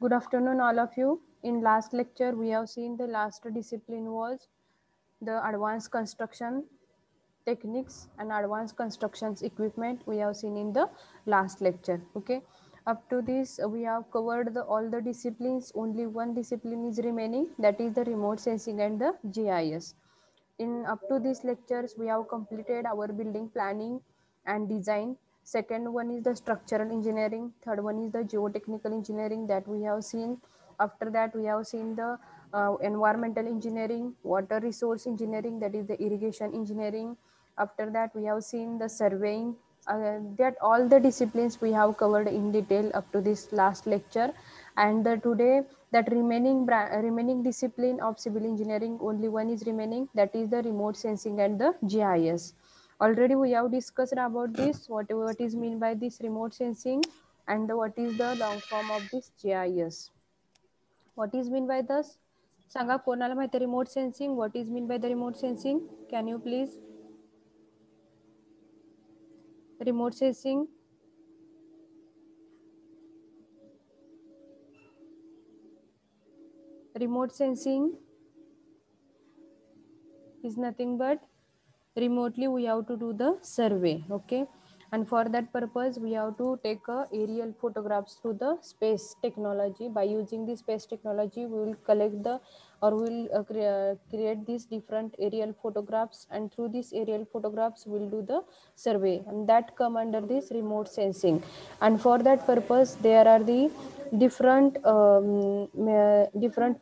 Good afternoon, all of you. In last lecture, we have seen the last discipline was the advanced construction techniques and advanced constructions equipment we have seen in the last lecture. Okay. Up to this, we have covered all the disciplines. Only one discipline is remaining, that is the remote sensing and the GIS. In up to these lectures, we have completed our building planning and design. Second one is the structural engineering. Third one is the geotechnical engineering that we have seen. After that, we have seen the environmental engineering, water resource engineering, that is the irrigation engineering. After that, we have seen the surveying. That all the disciplines we have covered in detail up to this last lecture. And today, that remaining discipline of civil engineering, only one is remaining, that is the remote sensing and the GIS. Already we have discussed about this, what is mean by this remote sensing and what is the long form of this GIS. What is mean by this? सांगा कोणाला माहिती remote sensing? What is mean by the remote sensing? Can you please? Remote sensing. Remote sensing is nothing but remotely we have to do the survey. Okay, and for that purpose we have to take aerial photographs through the space technology. By using the space technology, we will collect the or we will create these different aerial photographs, and through these aerial photographs we will do the survey, and that come under this remote sensing. And for that purpose, there are the different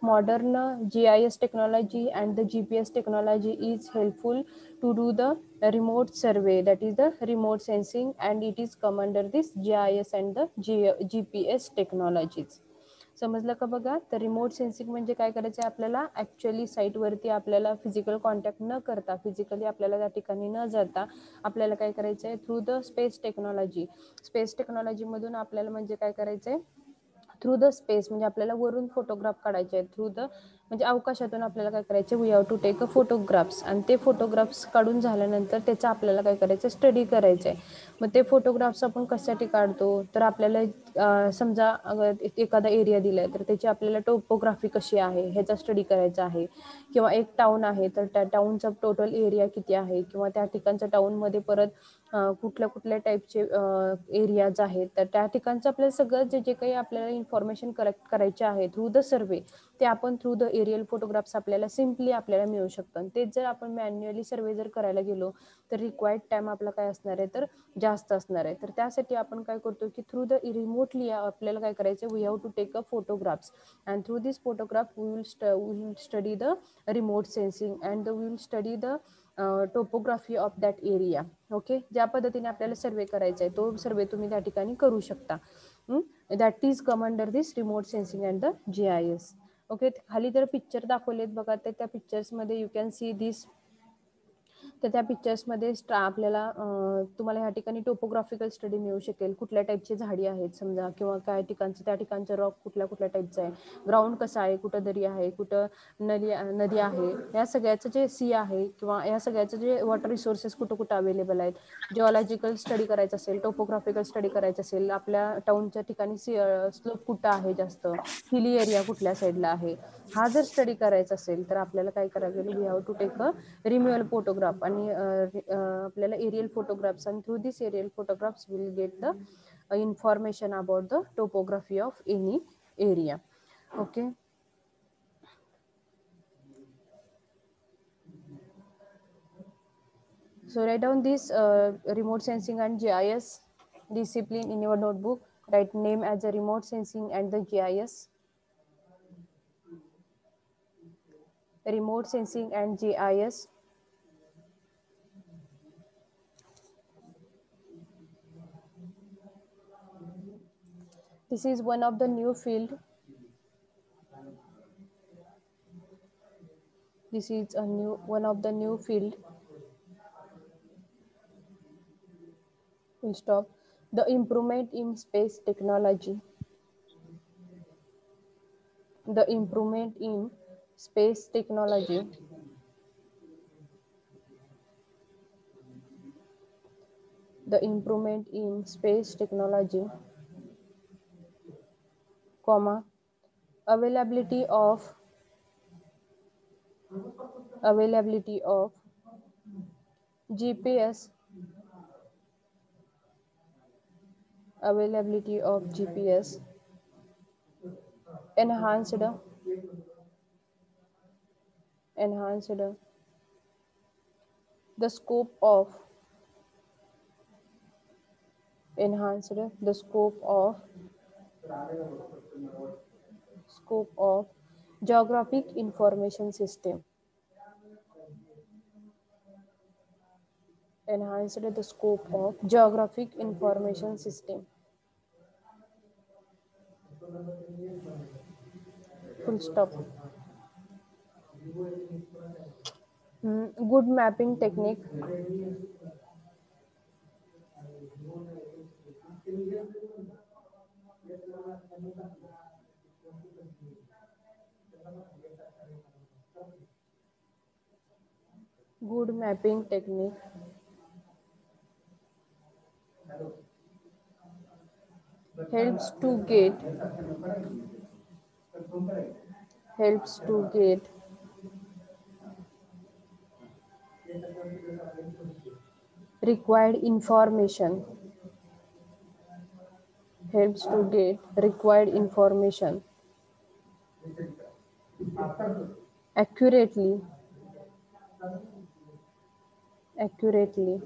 modern GIS technology, and the GPS technology is helpful to do the remote survey, that is the remote sensing, and it is come under this GIS and the GPS technologies. समजलं का बघा. तर remote sensing म्हणजे काय करायचं आहे, आपल्याला actually साईटवरती आपल्याला फिजिकल कॉन्टॅक्ट न करता, फिजिकली आपल्याला त्या ठिकाणी न जाता आपल्याला काय करायचं आहे, through the space technology. Space टेक्नॉलॉजीमधून आपल्याला म्हणजे काय करायचं आहे, थ्रू द स्पेस म्हणजे आपल्याला वरून फोटोग्राफ काढायचे आहेत. थ्रू द म्हणजे अवकाशातून आपल्याला काय करायचे, we have to take a photographs, आणि ते फोटोग्राफ्स काढून झाल्यानंतर त्याचा आपल्याला काय करायचं, स्टडी करायचं आहे. मग ते फोटोग्राफ्स आपण कशासाठी काढतो, तर आपल्याला समजा एखादा एरिया दिला आहे, तर त्याची आपल्याला टोपोग्राफी कशी आहे ह्याचा स्टडी करायचा आहे. किंवा एक टाऊन आहे, तर त्या टाऊनचा टोटल एरिया किती आहे, किंवा त्या ठिकाणच्या टाऊनमध्ये परत कुठल्या कुठल्या टाईपचे एरियाज आहेत, तर त्या ठिकाणचं आपल्याला सगळं जे काही आपल्याला इन्फॉर्मेशन कलेक्ट करायचे आहे थ्रू द सर्वे, ते आपण थ्रू द एरियल फोटोग्राफ्स आपल्याला सिम्पली आपल्याला मिळू शकतं. तेच जर आपण मॅन्युअली सर्वे जर करायला गेलो तर रिक्वायर्ड टाइम आपला काय असणार आहे, तर जास्त असणार आहे. तर त्यासाठी आपण काय करतो की थ्रू द रिमोटली आपल्याला काय करायचं, we have to take a photographs, and through this photograph we will study the remote sensing and we will study the topography of that area. Okay, ज्या पद्धतीने आपल्याला सर्वे करायचा आहे तो सर्वे तुम्ही त्या ठिकाणी करू शकता. That is come under this remote sensing and the GIS. Okay, खाली जर पिक्चर दाखवलेत बघा, तर त्या पिक्चर्समध्ये यू कॅन सी दिस. तर त्या पिक्चर्समध्ये आपल्याला तुम्हाला ह्या ठिकाणी टोपोग्राफिकल स्टडी मिळू शकेल. कुठल्या टाईपची झाडी आहेत समजा, किंवा काय ठिकाणचं त्या ठिकाणचं रॉक कुठल्या कुठल्या टाईपचं आहे, ग्राउंड कसं आहे, कुठं दरी आहे, कुठं नदी आहे, या सगळ्याचं जे सी आहे, किंवा या सगळ्याचं जे वॉटर रिसोर्सेस कुठं कुठं अवेलेबल आहेत. जिओलॉजिकल स्टडी करायचं असेल, टोपोग्राफिकल स्टडी करायचं असेल, आपल्या टाऊनच्या ठिकाणी स्लोप कुठं आहे जास्त, हिली एरिया कुठल्या साईडला आहे, हा जर स्टडी करायचा असेल तर आपल्याला काय करायला गेलं, we have to take a removal photograph, आणि आपल्याला एरियल फोटोग्राफ्स, आणि through this aerial photographs will get the information about the topography of any area. Okay, so write down this remote sensing and GIS discipline in your notebook. Write name as a remote sensing and the GIS. Remote sensing and GIS. This is one of the new field. This is one of the new field. We'll stop. The improvement in space technology. The improvement in space technology. The improvement in space technology, comma, availability of availability of GPS availability of GPS enhanced enhanced the enhanced the scope of geographic information system enhanced the scope of geographic information system full stop. Good mapping technique good mapping technique helps to get helps to get required information helps to get required information accurately accurately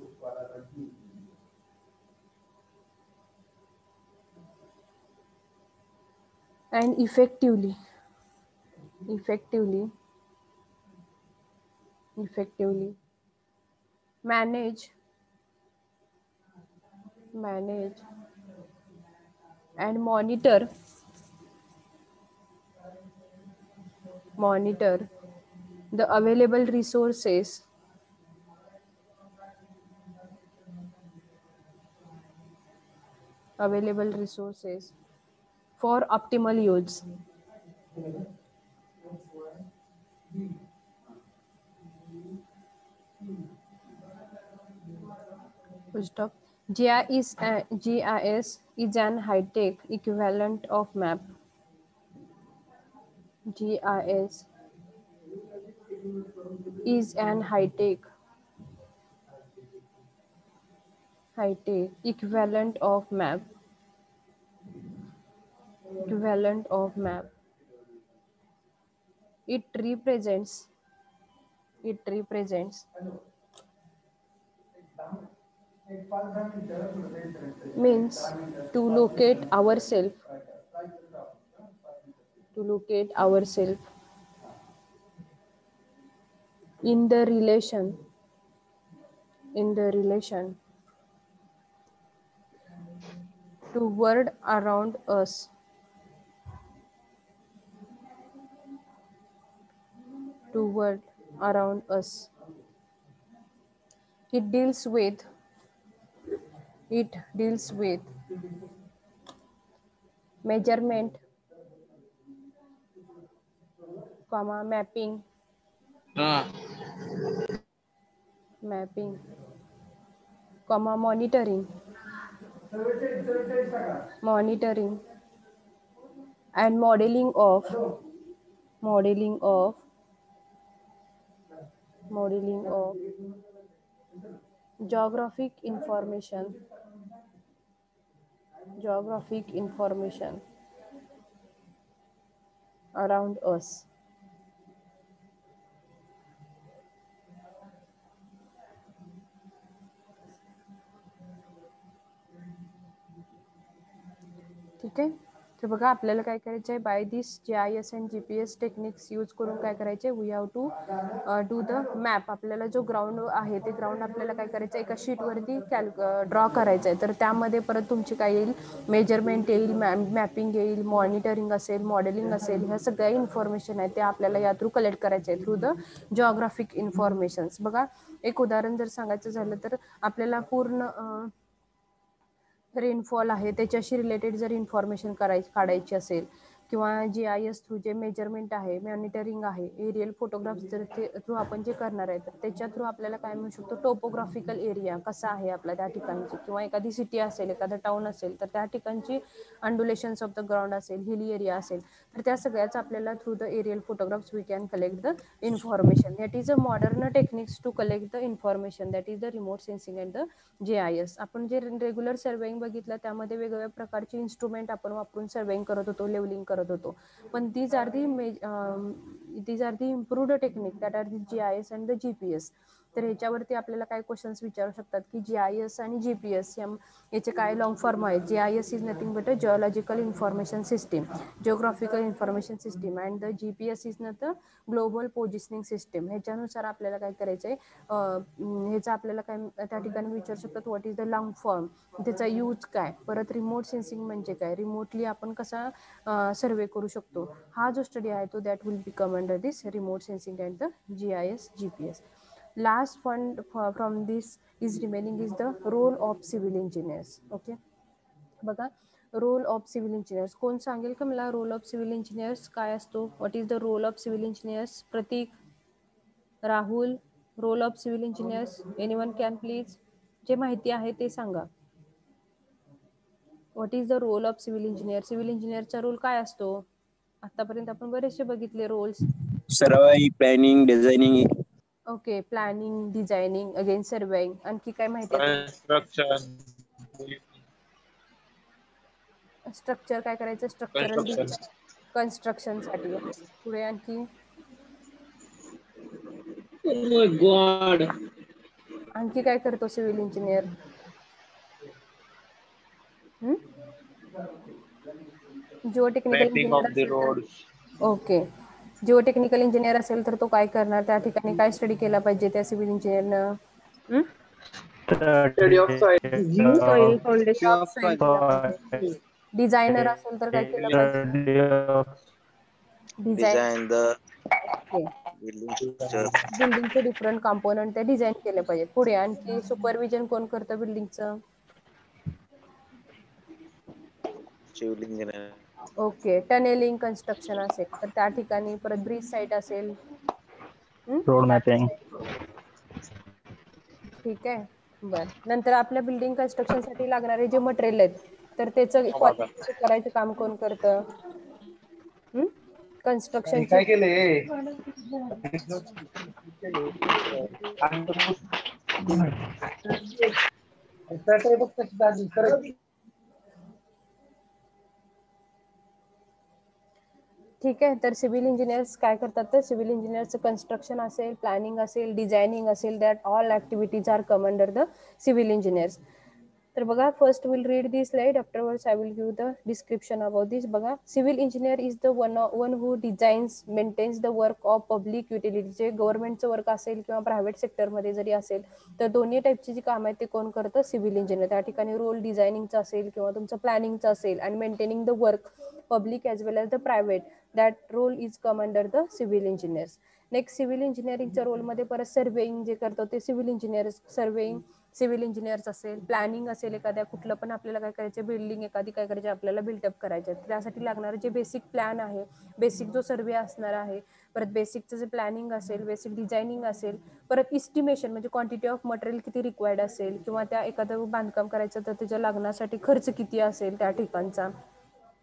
and effectively effectively manage manage and monitor the available resources for optimal use. Full stop. GIS is an high-tech equivalent of map. GIS is an high-tech equivalent of map. It represents it represents means to locate ourselves to locate ourselves in the relation to world around us to world around us. It deals with it deals with measurement, mapping, Ah, mapping, monitoring, monitoring, and modeling of modeling of geographic information geographic information around us. ठीक आहे. तर बघा आपल्याला काय करायचं आहे by this GIS and GPS techniques use करून काय करायचे we have to do the map. आपल्याला जो ग्राउंड आहे ते ग्राउंड आपल्याला काय करायचं एका शीटवरती ड्रॉ करायचं आहे. तर त्यामध्ये परत तुमची काय येईल मेजरमेंट येईल, मॅपिंग येईल, मॉनिटरिंग असेल, मॉडेलिंग असेल, ह्या सगळ्या इन्फॉर्मेशन आहे ते आपल्याला या थ्रू कलेक्ट करायचे आहे थ्रू द जिओग्राफिक इन्फॉर्मेशन्स. बघा एक उदाहरण जर सांगायचं झालं तर आपल्याला पूर्ण रेनफॉल आहे त्याच्याशी रिलेटेड जर इन्फॉर्मेशन काढायची असेल किंवा GIS थ्रू जे मेजरमेंट आहे, मॉनिटरिंग आहे, एरियल फोटोग्राफ्स जर ते थ्रू आपण जे करणार आहे, तर त्याच्या थ्रू आपल्याला काय मिळू शकतो, टोपोग्राफिकल एरिया कसा आहे आपला त्या ठिकाणची, किंवा एखादी सिटी असेल, एखादं टाउन असेल, तर त्या ठिकाणची अंडुलेशन्स ऑफ द ग्राउंड असेल, हिली एरिया असेल, तर त्या सगळ्याच आपल्याला through the aerial photographs we can collect the information. That is a modern techniques to collect the information, that is the remote sensing and the GIS. आपण जे regular surveying बघितलं त्यामध्ये वेगवेगळ्या प्रकारचे इन्स्ट्रुमेंट आपण वापरून सर्वेइंग करत होतो, लेवलिंग करत होतो, पण these are the improved technique that are the GIS and the GPS. तर ह्याच्यावरती आपल्याला काय क्वेश्चन्स विचारू शकतात की GIS आणि GPS याचे काय लॉंग फॉर्म आहे. GIS is nothing but a geological information system, geographical information system, and the GPS is not the global positioning system. ह्याच्यानुसार आपल्याला काय करायचंय, ह्याचं आपल्याला काय त्या ठिकाणी विचारू शकतात, what is the long form, त्याचा यूज काय, परत रिमोट सेन्सिंग म्हणजे काय, रिमोटली आपण कसा सर्वे करू शकतो. हा जो स्टडी आहे तो that will become under this remote sensing and the GIS GPS. Last one from this is remaining is the role of civil engineers. Okay, बघा, रोल ऑफ सिव्हिल इंजिनियर्स. कोण सांगेल का मला रोल ऑफ सिव्हिल इंजिनियर्स काय असतो, what is the role of civil engineers? Prateek, Rahul, role of civil engineers, anyone can please? जे माहिती आहे ते सांगा. What is the role of civil engineer? Civil इंजिनियरचा रोल काय असतो? आतापर्यंत आपण बरेचसे बघितले roles. Survey, planning, designing. Okay, planning, designing, again surveying. आणखी काय माहिती आहे? स्ट्रक्चर काय करायचं, स्ट्रक्चरल कन्स्ट्रक्शन साठी. पुढे आणखी आणखी काय करतो civil engineer? Jio technical engineer असेल तर, ओके, जिओ टेक्निकल इंजिनियर असेल तर तो काय करणार, त्या ठिकाणी काय स्टडी केला पाहिजे त्या सिव्हिल इंजिनियरनं? Study of soil, foundation of soil केला पाहिजे. डिझायनर असेल तर काय केलं पाहिजे? Design the okay, building structure. बिल्डिंगचे डिफरंट कंपोनंट ते डिझाईन केले पाहिजे. पुढे आणखी सुपरविजन कोण करतं बिल्डिंगचं? Civil engineer. Okay, tunneling construction असेल तर त्या ठिकाणी परत ब्रिज साईट असेल, रोड मॅपिंग. ठीक आहे. बर, नंतर आपल्या बिल्डिंग कन्स्ट्रक्शन साठी लागणारे जे मटेरियल आहेत तर त्याचं क्वालिटी करायचं काम कोण करतं? कन्स्ट्रक्शन काय केलंय? ठीक आहे. तर सिव्हिल इंजिनियर्स काय करतात, तर सिव्हिल इंजिनियरचं कन्स्ट्रक्शन असेल, प्लॅनिंग असेल, डिझायनिंग असेल, that all activities are come under the civil engineers. तर बघा, first will read this slide, afterwards I will give the description about this. बघा, civil engineer is the one who designs, maintains the work of public utility. जे गव्हर्नमेंटचं work असेल किंवा private सेक्टरमध्ये जरी असेल तर दोन्ही टाईपची जी काम आहेत ते कोण करतं? Civil engineer. त्या ठिकाणी रोल डिझायनिंगचा असेल किंवा तुमचं प्लॅनिंगचं असेल, आणि maintaining the work public as well as the private, that role is come under the civil engineers. Next, civil इंजिनिअरिंगच्या रोलमध्ये परत सर्वेइंग जे करतो ते civil engineers, surveying civil engineers असेल, प्लॅनिंग असेल, एखाद्या कुठलं पण आपल्याला काय करायचं, बिल्डिंग एखादी काय करायची आपल्याला बिल्डअप करायचे, त्यासाठी लागणारे जे बेसिक प्लॅन आहे, बेसिक जो सर्वे असणार आहे, परत बेसिकचं जे प्लॅनिंग असेल, बेसिक डिझायनिंग असेल, परत इस्टिमेशन म्हणजे क्वांटिटी ऑफ मटेरियल किती रिक्वायर्ड असेल, किंवा त्या एखादं बांधकाम करायचं तर त्याच्या लागण्यासाठी खर्च किती असेल त्या ठिकाणचा,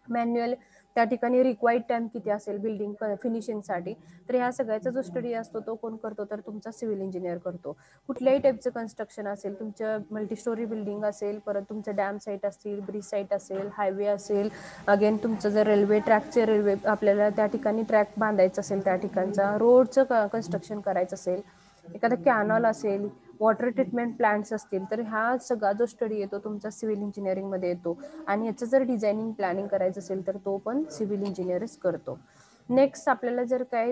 मॅन्युअल त्या ठिकाणी रिक्वायर्ड टाइम किती असेल बिल्डिंग फिनिशिंगसाठी, तर ह्या सगळ्याचा जो स्टडी असतो तो कोण करतो, तर तुमचा सिव्हिल इंजिनियर करतो. कुठल्याही टाईपचं कन्स्ट्रक्शन असेल, तुमचं मल्टीस्टोरी बिल्डिंग असेल, परत तुमचं डॅम साईट असतील, ब्रिज साईट असेल, हायवे असेल, अगेन तुमचं जर रेल्वे ट्रॅकचे रेल्वे आपल्याला त्या ठिकाणी ट्रॅक बांधायचं असेल, त्या ठिकाणचा रोडचं कन्स्ट्रक्शन करायचं असेल, एखादा कॅनॉल असेल, वॉटर ट्रीटमेंट प्लांट्स असतील, तर हा सगळा जो स्टडी येतो तुमचा सिव्हिल इंजिनिअरिंगमध्ये येतो. आणि याचं जर डिझायनिंग प्लॅनिंग करायचं असेल तर तो पण सिव्हिल इंजिनियरच करतो. नेक्स्ट, आपल्याला जर काय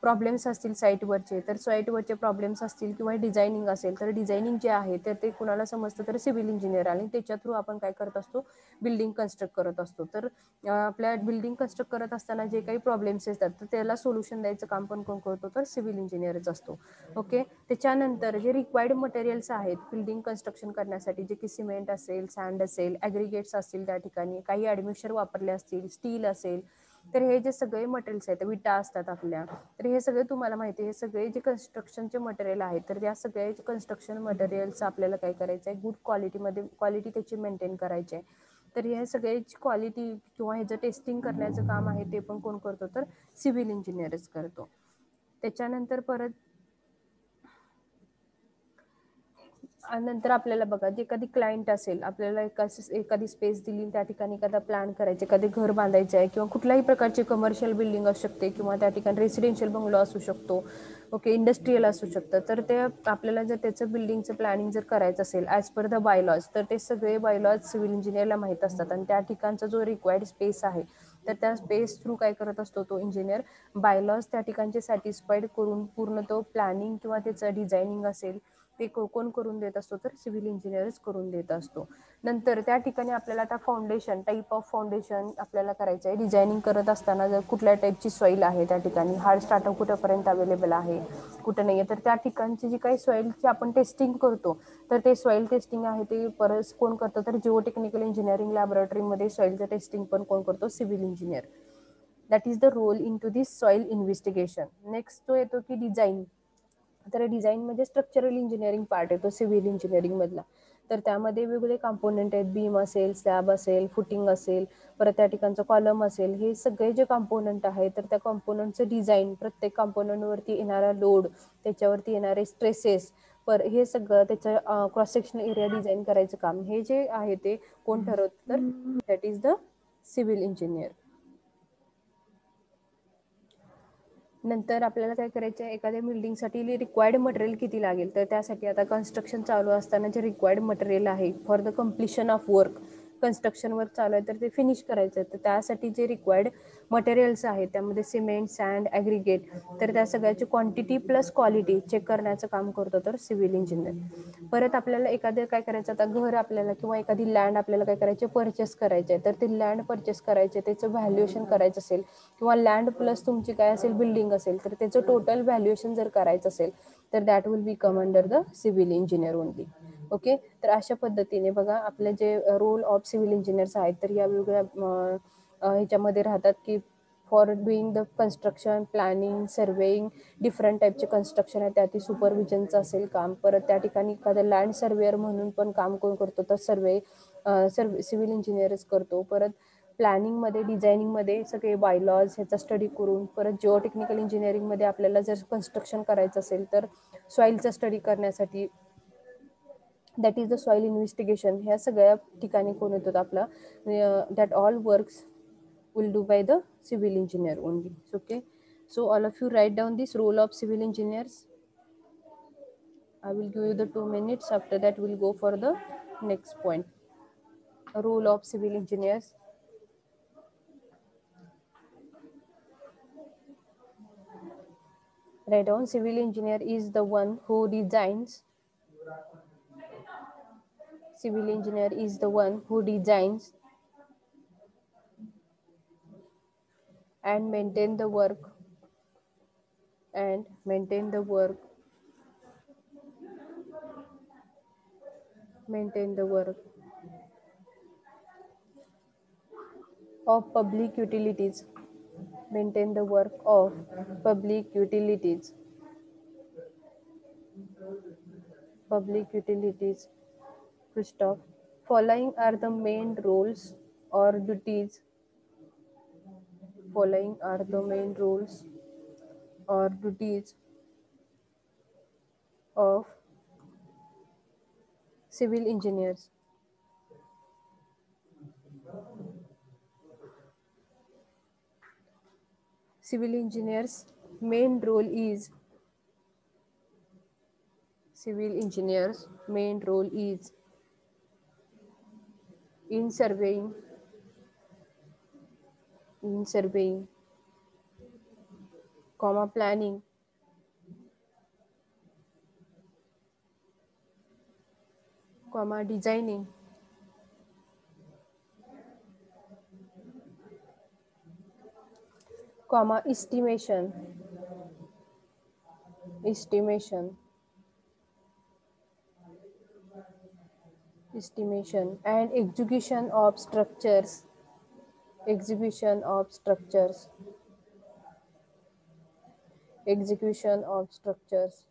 प्रॉब्लेम्स असतील साईटवरचे, तर साईटवरचे प्रॉब्लेम्स असतील किंवा डिझायनिंग असेल, तर डिझायनिंग जे आहे तर ते कुणाला समजतं, तर सिव्हिल इंजिनियर, आणि त्याच्या थ्रू आपण काय करत असतो, बिल्डिंग कन्स्ट्रक्ट करत असतो. तर आपल्या बिल्डिंग कन्स्ट्रक्ट करत असताना जे काही प्रॉब्लेम्स येतात तर त्याला सोल्युशन द्यायचं काम पण कोण करतो, तर सिव्हिल इंजिनियरच असतो. ओके, त्याच्यानंतर जे रिक्वायर्ड मटेरियल्स आहेत बिल्डिंग कन्स्ट्रक्शन करण्यासाठी, जे की सिमेंट असेल, सँड असेल, ॲग्रिगेट्स असतील, त्या ठिकाणी काही ॲडमिक्चर वापरले असतील, स्टील असेल, तर हे जे सगळे मटेरियल्स आहेत, विटा असतात आपल्या, तर हे सगळे तुम्हाला माहिती आहे, हे सगळे जे कन्स्ट्रक्शनचे मटेरियल आहेत, तर या सगळ्या कन्स्ट्रक्शन मटेरियल्स आपल्याला काय करायचं आहे, गुड क्वालिटीमध्ये क्वालिटी त्याची मेंटेन करायची आहे. तर हे सगळ्याची क्वालिटी किंवा ह्याचं टेस्टिंग करण्याचं काम आहे ते पण कोण करतो, तर सिव्हिल इंजिनियरच करतो. त्याच्यानंतर परत नंतर आपल्याला बघा, जे एखादी क्लायंट असेल, आपल्याला एखादी स्पेस दिली, त्या ठिकाणी एखादा प्लॅन करायचे, एखादे घर बांधायचे आहे किंवा कुठल्याही प्रकारची कमर्शियल बिल्डिंग असू शकते किंवा त्या ठिकाणी रेसिडेन्शियल बंगलो असू शकतो, ओके, इंडस्ट्रीयल असू शकतं. तर ते आपल्याला जर त्याचं बिल्डिंगचं प्लॅनिंग जर करायचं असेल ॲज पर द बायलॉज, तर ते सगळे बायलॉज सिव्हिल इंजिनियरला माहीत असतात आणि त्या ठिकाणचा जो रिक्वायर्ड स्पेस आहे, तर त्या स्पेस थ्रू काय करत असतो तो इंजिनियर, बायलॉज त्या ठिकाणचे सॅटिस्फाईड करून पूर्ण तो प्लॅनिंग किंवा त्याचं डिझायनिंग असेल ते कोण करून देत असतो, तर सिव्हिल इंजिनियरच करून देत असतो. नंतर त्या ठिकाणी आपल्याला आता फाउंडेशन, टाईप ऑफ फाउंडेशन आपल्याला करायचं आहे. डिझायनिंग करत असताना जर कुठल्या टाईपची सॉईल आहे त्या ठिकाणी, हार्ड स्टार्टअप कुठंपर्यंत अवेलेबल आहे, कुठं नाही आहे, तर त्या ठिकाणची जी काही सॉईलची आपण टेस्टिंग करतो, तर ते सॉईल टेस्टिंग आहे ते परत कोण करतं, तर जिओ टेक्निकल इंजिनिअरिंग लॅबोरेटरीमध्ये सॉईलचं टेस्टिंग पण कोण करतो, civil engineer. That is the role in to this soil investigation. Next जो येतो की डिझाईन. तर डिझाईनमध्ये स्ट्रक्चरल इंजिनिअरिंग पार्ट येतो सिव्हिल इंजिनिअरिंगमधला. तर त्यामध्ये वेगवेगळे कंपोनंट आहेत, बीम असेल, स्लॅब असेल, फुटिंग असेल, परत त्या ठिकाणचं कॉलम असेल, हे सगळे जे कंपोनंट आहेत, तर त्या कंपोनंटचं डिझाईन, प्रत्येक कंपोनंटवरती येणारा लोड, त्याच्यावरती येणारे स्ट्रेसेस, हे सगळं त्याचं क्रॉस सेक्शनल एरिया डिझाईन करायचं काम, हे जे आहे ते कोण ठरवतं, तर that is the civil engineer. नंतर आपल्याला काय करायचं आहे, एखाद्या बिल्डिंगसाठी रिक्वायर्ड मटेरियल किती लागेल, तर त्यासाठी आता कन्स्ट्रक्शन चालू असताना जे रिक्वायर्ड मटेरियल आहे for the completion of work, construction work चालू आहे तर ते फिनिश करायचं आहे, तर त्यासाठी जे रिक्वायर्ड मटेरियल्स आहेत त्यामध्ये सिमेंट, सँड, ॲग्रिगेट, तर त्या सगळ्याची क्वांटिटी प्लस क्वालिटी चेक करण्याचं काम करतो तर सिव्हिल इंजिनियर. परत आपल्याला एखादं काय करायचं, आता घर आपल्याला किंवा एखादी लँड आपल्याला काय करायचे, परचेस करायचे आहे, तर ते लँड परचेस करायचे, त्याचं व्हॅल्युएशन करायचं असेल किंवा लँड प्लस तुमची काय असेल बिल्डिंग असेल, तर त्याचं टोटल व्हॅल्युएशन जर करायचं असेल तर that will be come under the civil engineer only. Okay, तर अशा पद्धतीने बघा आपले जे रोल ऑफ सिव्हिल इंजिनियर्स आहेत, तर या वेगवेगळ्या ह्याच्यामध्ये राहतात की for doing the construction, planning, surveying, different टाईपचे कन्स्ट्रक्शन आहे त्यातील सुपरविजनचं असेल काम. परत त्या ठिकाणी एखादं लँड सर्वेअर म्हणून पण काम कोण करतो, तर सिव्हिल इंजिनियरच करतो. परत प्लॅनिंगमध्ये, डिझायनिंगमध्ये सगळे बायलॉज ह्याचा स्टडी करून, परत जिओ टेक्निकल इंजिनिअरिंगमध्ये आपल्याला जर कन्स्ट्रक्शन करायचं असेल तर सॉईलचा स्टडी करण्यासाठी that is the soil investigation, ह्या सगळ्या ठिकाणी कोण येतो आपला, that all works will do by the civil engineer only. Okay, so all of you write down this role of civil engineers. I will give you the 2 minutes, after that we'll go for the next point. Role of civil engineers. Write down, civil engineer is the one who designs. Civil engineer is the one who designs and maintain the work and maintain the work maintain the work of public utilities, maintain the work of public utilities, public utilities. Christoph, following are the main roles or duties. Following are the main roles or duties of civil engineers. Civil engineers main role is civil engineers main role is in surveying, comma, planning, comma, designing, comma, estimation, and execution of structures, execution of structures, execution of structures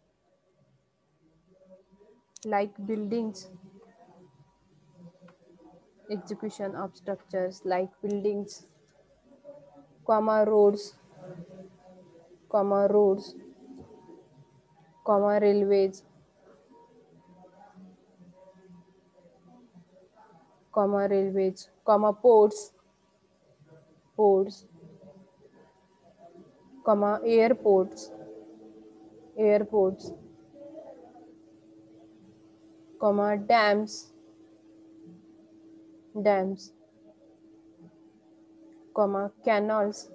like buildings, execution of structures like buildings, comma roads, comma roads, comma railways, comma railways, comma ports, ports, comma airports, airports, comma dams, dams, comma canals,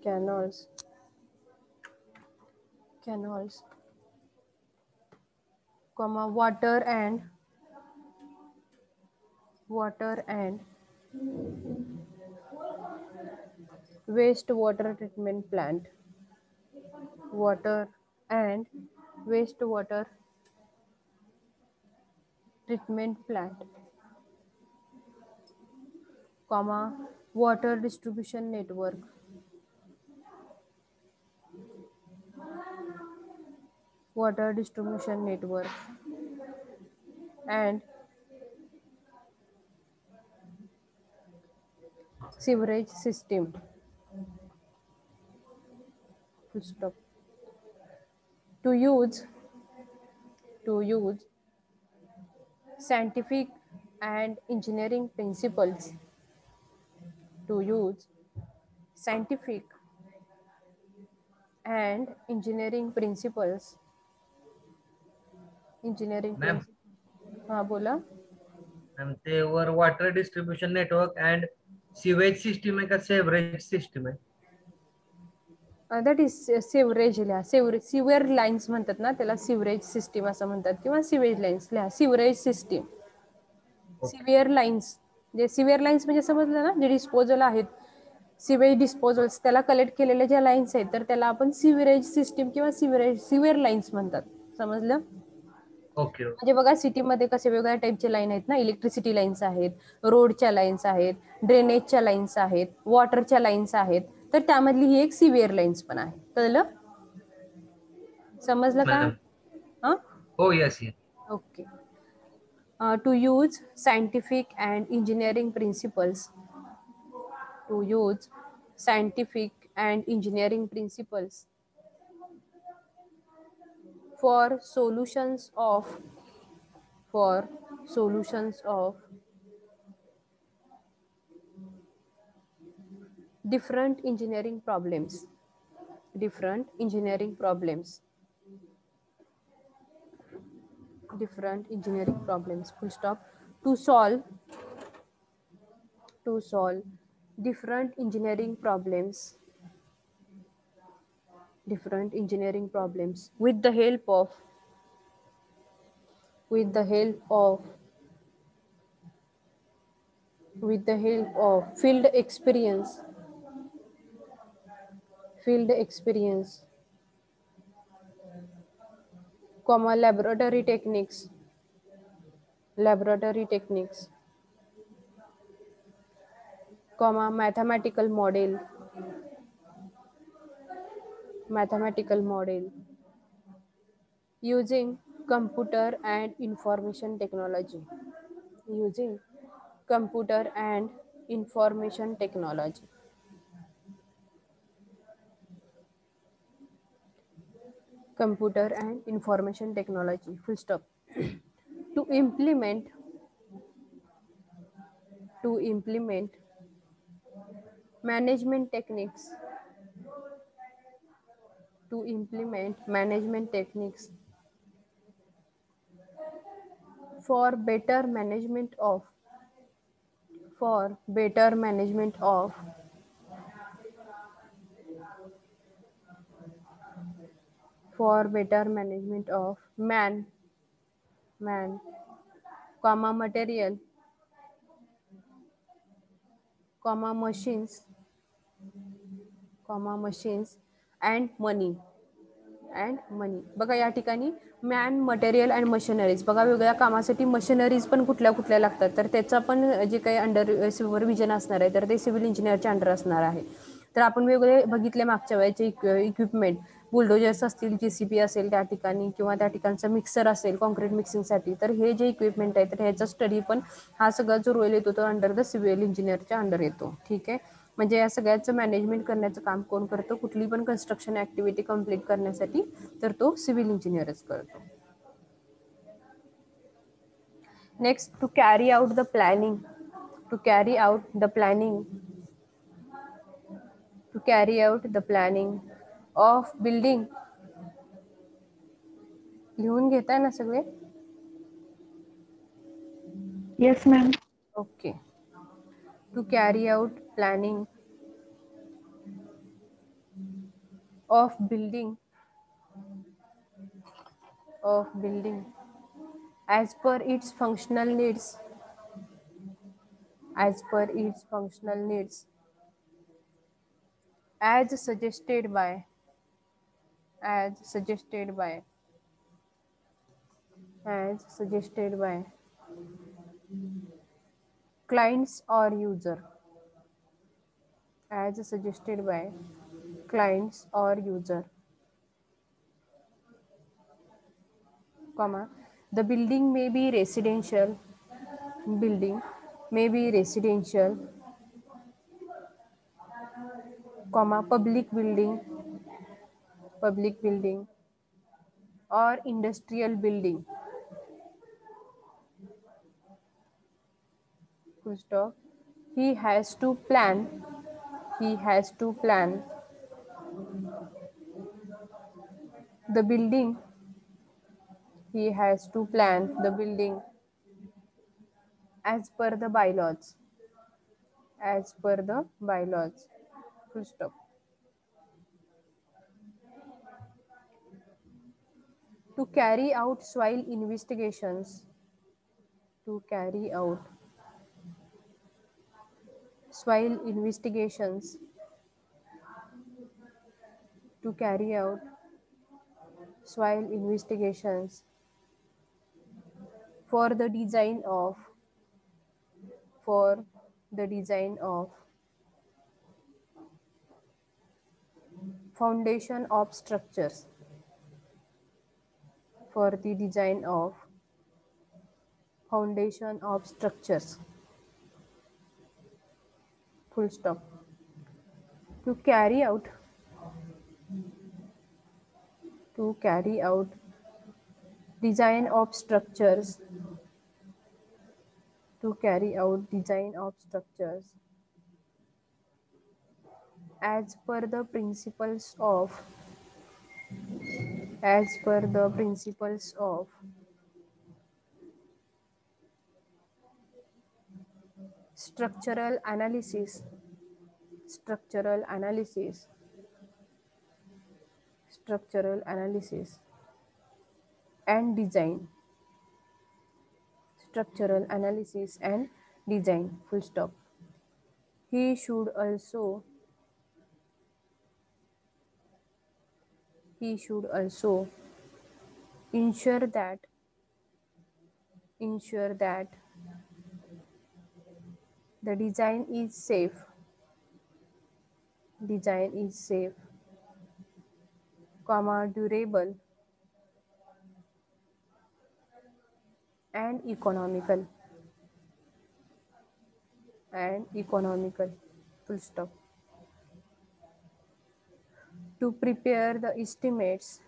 canals, canals, comma water and wastewater treatment plant, water and wastewater treatment plant, comma water distribution network, water distribution network and sewerage system. Full stop. To use scientific and engineering principles, to use scientific and engineering principles, engineering ma'am principles. हाँ बोला. Ma'am ते वर water distribution network and sewage system आहे का sewerage system आहे? That is sewerage लिहा. सिवर lines म्हणतात ना त्याला, सिवरेज सिस्टीम असं म्हणतात किंवा सिवेज लाईन्स लिहा. Sewerage system, severe lines. जे सिव्हिअर लाईन्स म्हणजे समजलं ना, जे डिस्पोजल आहेत, सिवेज डिस्पोजल्स, त्याला कलेक्ट केलेल्या ज्या लाईन्स आहेत तर त्याला आपण सिवरेज सिस्टीम किंवा सिव्हिअर लाईन्स म्हणतात. समजलं? ओके. म्हणजे बघा सिटीमध्ये कसे वेगवेगळ्या टाईपचे लाईन आहेत ना, इलेक्ट्रिसिटी लाईन्स आहेत, रोडच्या लाईन्स आहेत, ड्रेनेजच्या लाईन्स आहेत, वॉटरच्या लाईन्स आहेत, तर त्यामधली ही एक सिव्हिअर लाईन्स पण आहे. कळलं? समजलं का? मॅम हां, हो, yes yes. Okay. To use scientific and engineering principles, to use scientific and engineering principles for solutions of different engineering problems, different engineering problems, different engineering problems, full stop. To solve different engineering problems, different engineering problems with the help of with the help of with the help of field experience, field experience, comma laboratory techniques, laboratory techniques, comma mathematical model, mathematical model, using computer and information technology, using computer and information technology, computer and information technology, full stop. To implement management techniques, to implement management techniques for better management of for better management of for better management of man, comma material, comma machines and money, and money. बघा या ठिकाणी man, material and machineries. बघा वेगवेगळ्या कामासाठी machineries पण कुठल्या कुठल्या लागतात, तर त्याचा पण जे काही अंडर सुपरविजन असणार आहे तर ते सिव्हिल इंजिनियरच्या अंडर असणार आहे. तर आपण वेगवेगळे बघितले मागच्या वेळेचे इक्विपमेंट, बुलडोजर्स असतील, JCB असेल त्या ठिकाणी, किंवा त्या ठिकाणचं मिक्सर असेल कॉन्क्रीट मिक्सिंगसाठी. तर हे जे इक्विपमेंट आहे तर ह्याचा स्टडी पण हा सगळा जो रोल येतो तो अंडर द सिव्हिल इंजिनियरच्या अंडर येतो. ठीक आहे. म्हणजे या सगळ्याचं मॅनेजमेंट करण्याचं काम कोण करतो? कुठली पण कन्स्ट्रक्शन ऍक्टिव्हिटी कंप्लीट करण्यासाठी तर तो सिव्हिल इंजिनियरच करतो. Next, to carry out the planning. To carry out the planning. To carry out the planning of building. लिहून घेताय ना सगळे? Yes, ma'am. Okay. To carry out planning of building as per its functional needs, as per its functional needs, as suggested by, as suggested by, as suggested by clients or user, as suggested by clients or user, comma, the building may be residential, building may be residential, comma, public building or industrial building, full stop. He has to plan, he has to plan the building, he has to plan the building as per the bylaws, as per the bylaws, full stop. To carry out soil investigations, to carry out soil investigations, to carry out soil investigations for the design of, for the design of foundation of structures, for the design of foundation of structures, full stop. To carry out, to carry out design of structures, to carry out design of structures as per the principles of, as per the principles of structural analysis, structural analysis, structural analysis and design, structural analysis and design, full stop. He should also, he should also ensure that, ensure that the design is safe, design is safe, comma, durable and economical, and economical, full stop. To prepare the estimates,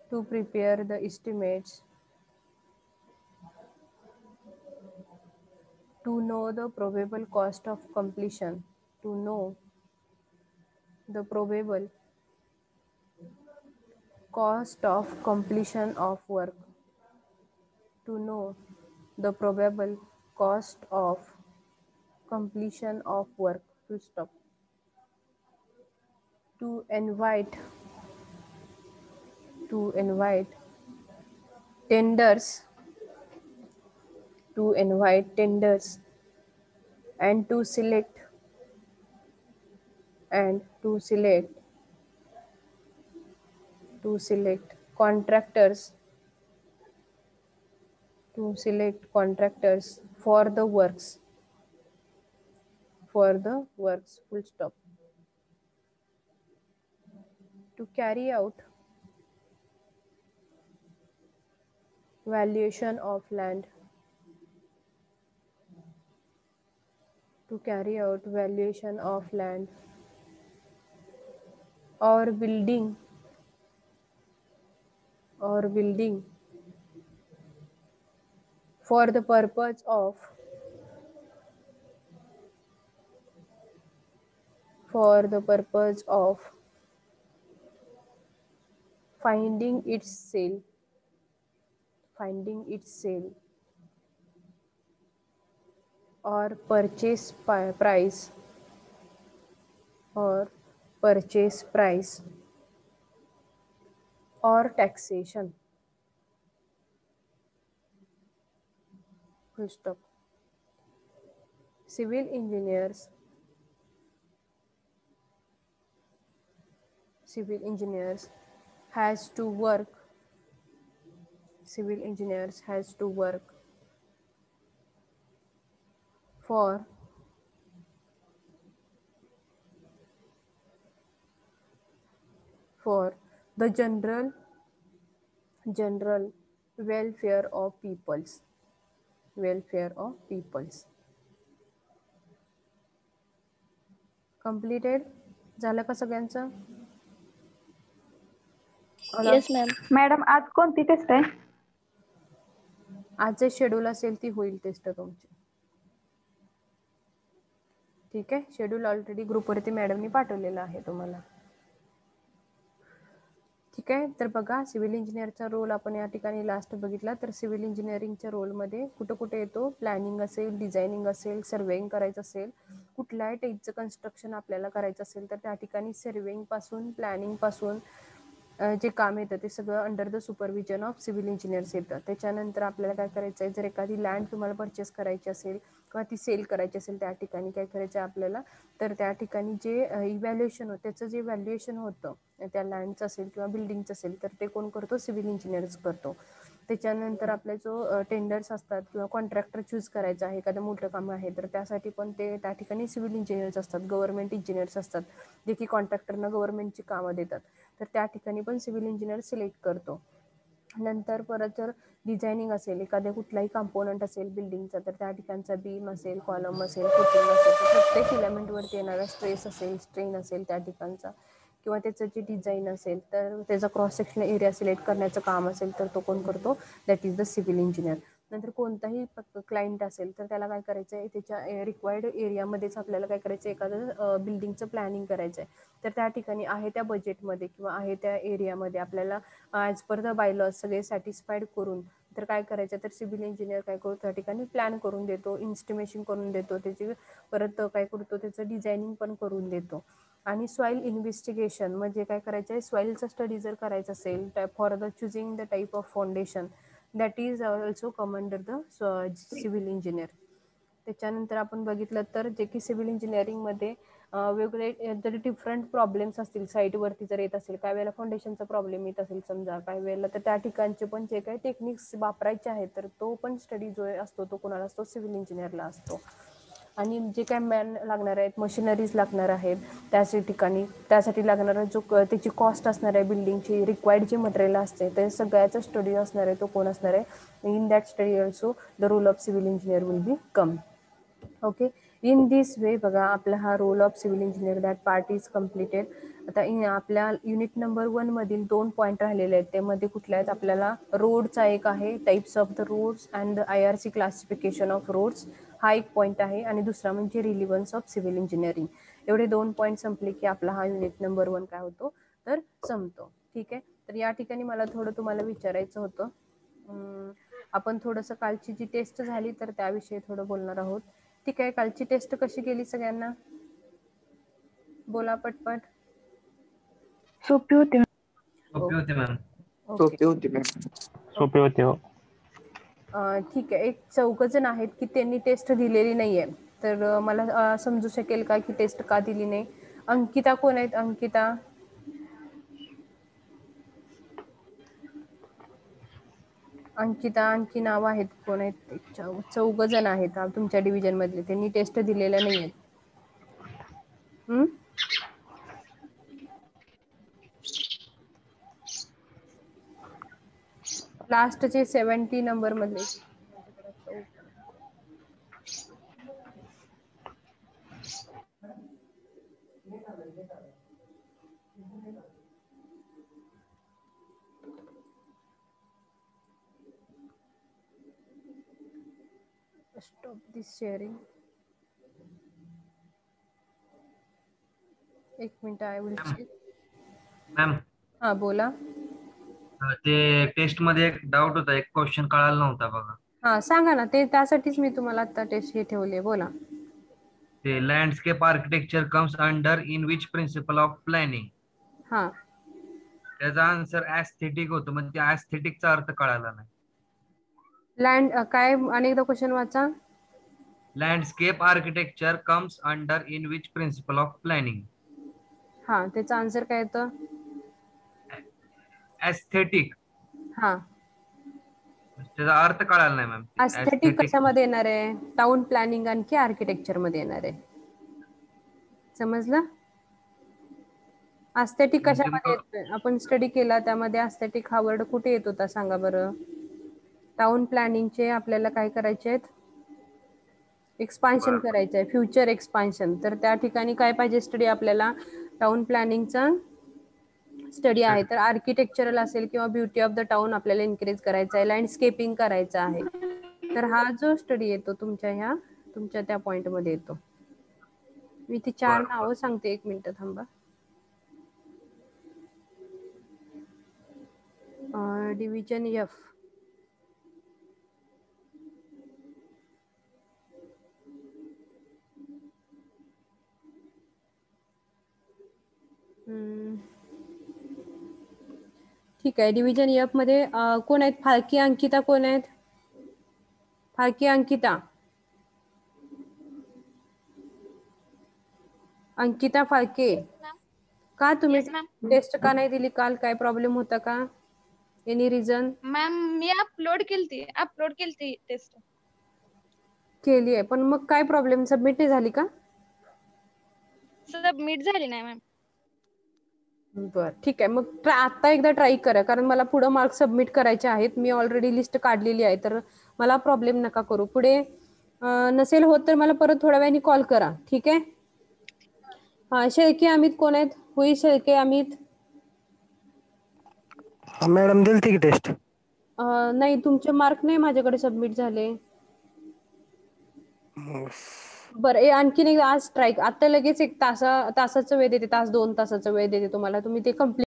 to prepare the estimates, to know the probable cost of completion, to know the probable cost of completion of work, to know the probable cost of completion of work, full stop. To invite, to invite tenders, to invite tenders and to select, and to select to select contractors for the works full stop. To carry out valuation of land, or building for the purpose of finding its sale or purchase price or taxation. Full stop. Civil engineers has to work for the general welfare of peoples. Completed. झालं का सगळ्यांचं? Yes, ma'am. Madam आज कोणती taste आहे? आज जे schedule असेल ती होईल टेस्ट तुमची. ठीक आहे, शेड्यूल ऑलरेडी ग्रुपवरती मॅडमनी पाठवलेला आहे तुम्हाला. ठीक आहे, तर बघा सिव्हिल इंजिनिअरचा रोल आपण या ठिकाणी लास्ट बघितला. तर सिव्हिल इंजिनिअरिंगच्या रोलमध्ये कुठं कुठे येतो? प्लॅनिंग असेल, डिझायनिंग असेल, सर्वेइंग करायचं असेल, कुठल्याही टाईपचं कन्स्ट्रक्शन आपल्याला करायचं असेल तर त्या ठिकाणी सर्वेइंग पासून प्लॅनिंग पासून जे काम येतं ते सगळं under the supervision of civil engineers येतं. त्याच्यानंतर आपल्याला काय करायचं आहे, जर एखादी लँड तुम्हाला परचेस करायची असेल किंवा ती सेल करायची असेल त्या ठिकाणी काय करायचं आहे आपल्याला, तर त्या ठिकाणी जे इव्हॅल्युएशन होतं त्याचं जे व्हॅल्युएशन होतं त्या लँडचं असेल किंवा बिल्डिंगचं असेल तर ते कोण करतो? सिव्हिल इंजिनियर्स करतो. त्याच्यानंतर आपले जो टेंडर्स असतात किंवा कॉन्ट्रॅक्टर चूज करायचं आहे, एखादं मोठं काम आहे तर त्यासाठी पण ते त्या ठिकाणी सिव्हिल इंजिनियर्स असतात, गव्हर्नमेंट इंजिनियर्स असतात, जे की कॉन्ट्रॅक्टरना गव्हर्नमेंटची कामं देतात. तर त्या ठिकाणी पण सिव्हिल इंजिनियर सिलेक्ट करतो. नंतर परत जर डिझायनिंग असेल, एखाद्या कुठलाही कंपोनंट असेल बिल्डिंगचा, तर त्या ठिकाणचा बीम असेल, कॉलम असेल, फुटिंग असेल, तर प्रत्येक इलेमेंटवरती येणारा स्ट्रेस असेल, स्ट्रेन असेल त्या ठिकाणचा, किंवा त्याचं जे डिझाईन असेल तर त्याचा क्रॉस सेक्शनल एरिया सिलेक्ट करण्याचं काम असेल तर तो कोण करतो? That is the civil engineer. नंतर कोणताही क्लायंट असेल तर त्याला काय करायचं आहे, त्याच्या रिक्वायर्ड एरियामध्येच आपल्याला काय करायचं आहे, एखादं बिल्डिंगचं प्लॅनिंग करायचं आहे. तर त्या ठिकाणी आहे त्या बजेटमध्ये किंवा आहे त्या एरियामध्ये आपल्याला ॲज पर द बायलॉज सगळे सॅटिस्फाईड करून तर काय करायचं, तर सिव्हिल इंजिनियर काय करतो त्या ठिकाणी प्लॅन करून देतो, इन्स्टिमेशन करून देतो, त्याची परत काय करतो त्याचं डिझायनिंग पण करून देतो. आणि सॉईल इन्व्हेस्टिगेशन म्हणजे काय करायचं आहे, सॉईलचा स्टडी जर करायचं असेल for the choosing the type of foundation that is also come under the civil engineer. त्याच्यानंतर आपण बघितलं तर जे की सिव्हिल इंजिनिअरिंगमध्ये वेगवेगळे जरी डिफरंट प्रॉब्लेम्स असतील साईटवरती जर येत असेल, काही वेळेला फाउंडेशनचा प्रॉब्लेम येत असेल समजा, काही वेळेला तर त्या ठिकाणचे पण जे काही टेक्निक्स वापरायचे आहेत तर तो पण स्टडी जो असतो तो कोणाला असतो? सिव्हिल इंजिनियरला असतो. आणि जे काय मॅन लागणार आहेत, मशिनरीज लागणार आहेत त्यासाठी लागणारा जो त्याची कॉस्ट असणार आहे, बिल्डिंगची रिक्वायर्ड जे मटेरियल असते ते सगळ्याचा स्टडी असणार आहे तो कोण असणार आहे? In that study also the role of civil engineer will be come. Okay, in this way बघा आपला हा role of civil engineer that part is completed. आता आपल्या युनिट नंबर 1 मधील 2 पॉईंट राहिलेले आहेत, त्यामध्ये कुठल्या आहेत? आपल्याला रोडचा एक आहे, types of the roads and the IRC classification of roads हा एक पॉईंट आहे, आणि दुसरा म्हणजे रिलिव्हन्स ऑफ सिव्हिल इंजिनिअरिंग. एवढे 2 पॉईंट संपले की आपला हा युनिट नंबर 1 काय होतो? तर संपतो. ठीक आहे, तर या ठिकाणी मला थोडं तुम्हाला विचारायचं होतं, आपण थोडंसं कालची जी टेस्ट झाली तर त्याविषयी थोडं बोलणार आहोत. ठीक आहे, कालची टेस्ट कशी गेली सगळ्यांना? बोला पटपट. सोपी होती. सोपी होती मॅम. सोपी होती मॅम. सोपी होती हो. ठीक आहे, एक 4 जण आहेत की त्यांनी टेस्ट दिलेली नाही आहे, तर मला समजू शकेल का की टेस्ट का दिली नाही? अंकिता कोण आहेत? अंकिता अंकिता, आणखी नाव आहेत कोण आहेत ते? 4 जण आहेत तुमच्या डिव्हिजन मधले, त्यांनी टेस्ट दिलेल्या नाही आहेत. लास्टचे 70 नंबर मधले. Stop this sharing. एक minute, I will check. Ma'am हा बोला. ते टेस्ट मध्ये एक डाऊट होता, एक क्वेश्चन कळाला नव्हता बघा. हा सांगा ना, ते त्यासाठीच मी तुम्हाला आता टेस्ट हे ठेवले. बोला. ते landscape architecture comes under in which principle of planning. हा, त्याचा आन्सर ऍस्थेटिक होतो, म्हणजे त्या ऍस्थेटिकचा अर्थ कळाला नाही. लँड काय, अनेकदा क्वेश्चन वाचा. Landscape architecture comes under in which principle of planning. हा, त्याचा आन्सर काय येतं? ऍस्थेटिक. हा, त्याचा अर्थ कळाला नाही मॅम. एस्थेटिक कशामध्ये येणार आहे? टाउन प्लॅनिंग आणखी आर्किटेक्चर मध्ये येणार आहे. समजलं? एस्थेटिक कशामध्ये येतोय? आपण स्टडी केला त्यामध्ये एस्थेटिक हा वर्ड कुठे येत होता सांगा बरं? टाउन प्लॅनिंगचे आपल्याला काय करायचे आहेत? एक्सपान्शन करायचं आहे, फ्युचर एक्सपान्शन. तर त्या ठिकाणी काय पाहिजे स्टडी आपल्याला? टाउन प्लॅनिंगचा स्टडी आहे. तर आर्किटेक्चरल असेल किंवा ब्युटी ऑफ द टाउन आपल्याला इन्क्रीज करायचं आहे, लँडस्केपिंग करायचं आहे. तर हा जो स्टडी येतो तुमच्या त्या पॉइंट मध्ये येतो. मी ती 4 नावं सांगते, 1 मिनिट थांबा. डिव्हिजन एफ, ठीक आहे. डिव्हिजन एफ मध्ये कोण आहेत? फाळके अंकिता कोण आहेत? फाळके अंकिता. अंकिता फाळके. का तुम्ही टेस्ट का नाही दिली काल? काय प्रॉब्लेम होता का? Any reason? मॅम मी अपलोड केलती टेस्ट. केली आहे, पण मग काय प्रॉब्लेम? सबमिट नाही झाली का? सबमिट झाली नाही मॅम. बर, ठीक आहे. मग आता एकदा ट्राय करा, कारण मला पुढे मार्क्स सबमिट करायचे आहेत. मी ऑलरेडी लिस्ट काढलेली आहे, तर मला प्रॉब्लेम नका करू. पुढे नसेल होत तर मला परत थोड्या वेळाने कॉल करा, ठीक आहे? हा, शेळके अमित कोण आहेत? होई शेळके अमित. मॅडम दिलती की टेस्ट. नाही, तुमचे मार्क नाही माझ्याकडे सबमिट झाले. बरं, आणखीन एक आज ट्राय. आता लगेच 1 तासाचा वेळ देते, 1-2 तासाचा वेळ देते तुम्हाला. तुम्ही ते कम्प्लीट